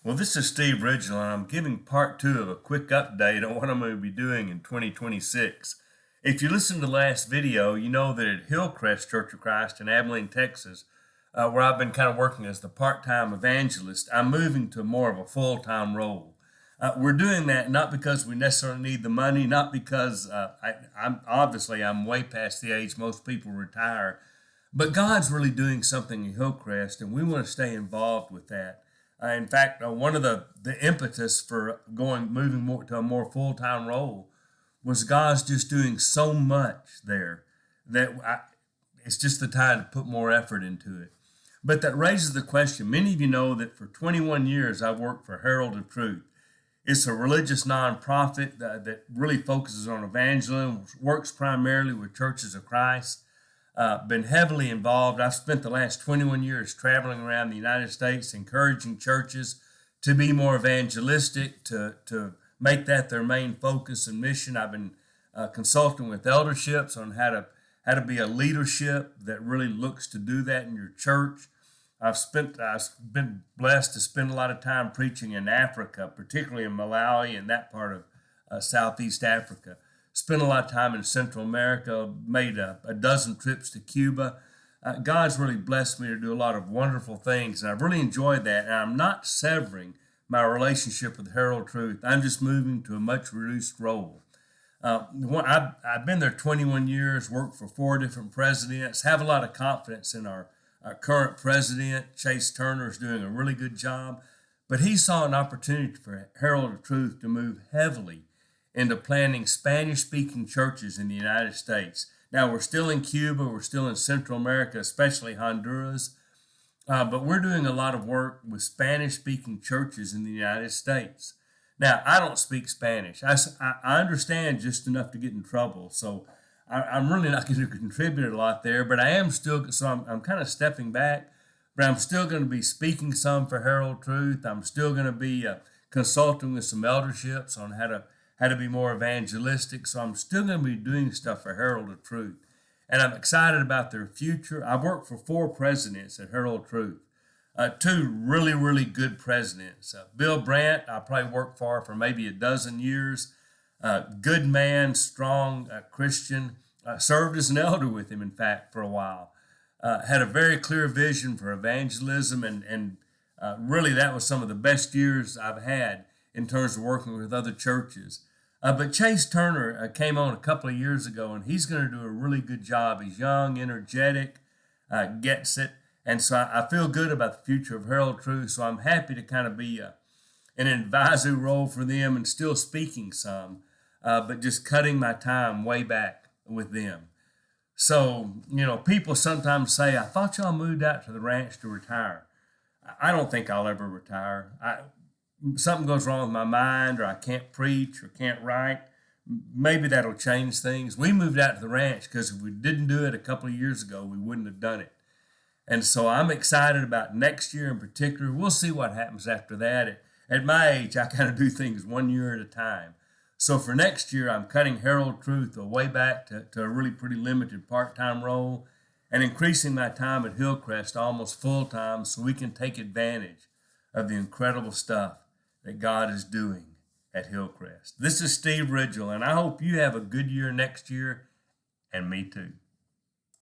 Well, this is Steve Ridgel, and I'm giving part two of a quick update on what I'm going to be doing in 2026. If you listened to the last video, you know that at Hillcrest Church of Christ in Abilene, Texas, where I've been kind of working as the part-time evangelist, I'm moving to more of a full-time role. We're doing that not because we necessarily need the money, not because I'm way past the age most people retire, but God's really doing something in Hillcrest, and we want to stay involved with that. In fact, one of the impetus for moving more to a more full-time role was God's just doing so much there it's just the time to put more effort into it. But that raises the question. Many of you know that for 21 years I've worked for Herald of Truth. It's a religious nonprofit that really focuses on evangelism, works primarily with churches of Christ. Been heavily involved. I've spent the last 21 years traveling around the United States, encouraging churches to be more evangelistic, to make that their main focus and mission. I've been consulting with elderships on how to be a leadership that really looks to do that in your church. I've been blessed to spend a lot of time preaching in Africa, particularly in Malawi and that part of Southeast Africa. Spent a lot of time in Central America, made a dozen trips to Cuba. God's really blessed me to do a lot of wonderful things, and I've really enjoyed that. And I'm not severing my relationship with Herald of Truth. I'm just moving to a much reduced role. I've been there 21 years, worked for 4 different presidents, have a lot of confidence in our current president. Chase Turner is doing a really good job, but he saw an opportunity for Herald of Truth to move heavily into planting Spanish-speaking churches in the United States. Now, we're still in Cuba, we're still in Central America, especially Honduras, but we're doing a lot of work with Spanish-speaking churches in the United States. Now, I don't speak Spanish. I understand just enough to get in trouble, so I'm really not going to contribute a lot there, but I am still, so I'm kind of stepping back, but I'm still going to be speaking some for Herald Truth. I'm still going to be consulting with some elderships on how to be more evangelistic. So I'm still going to be doing stuff for Herald of Truth. And I'm excited about their future. I've worked for 4 presidents at Herald of Truth. 2 really, really good presidents. Bill Brandt, I probably worked for maybe a dozen years. Good man, strong Christian. Served as an elder with him, in fact, for a while. Had a very clear vision for evangelism, and really that was some of the best years I've had in terms of working with other churches. But Chase Turner came on a couple of years ago, and he's going to do a really good job. He's young, energetic, gets it. And so I feel good about the future of Herald Truth, so I'm happy to kind of be an advisory role for them and still speaking some, but just cutting my time way back with them. So, people sometimes say, I thought y'all moved out to the ranch to retire. I don't think I'll ever retire. Something goes wrong with my mind, or I can't preach or can't write, maybe that'll change things. We moved out to the ranch because if we didn't do it a couple of years ago, we wouldn't have done it. And so I'm excited about next year in particular. We'll see what happens after that. At my age, I kind of do things 1 year at a time. So for next year, I'm cutting Herald Truth way back to a really pretty limited part-time role and increasing my time at Hillcrest almost full-time so we can take advantage of the incredible stuff that God is doing at Hillcrest. This is Steve Ridgel, and I hope you have a good year next year, and me too.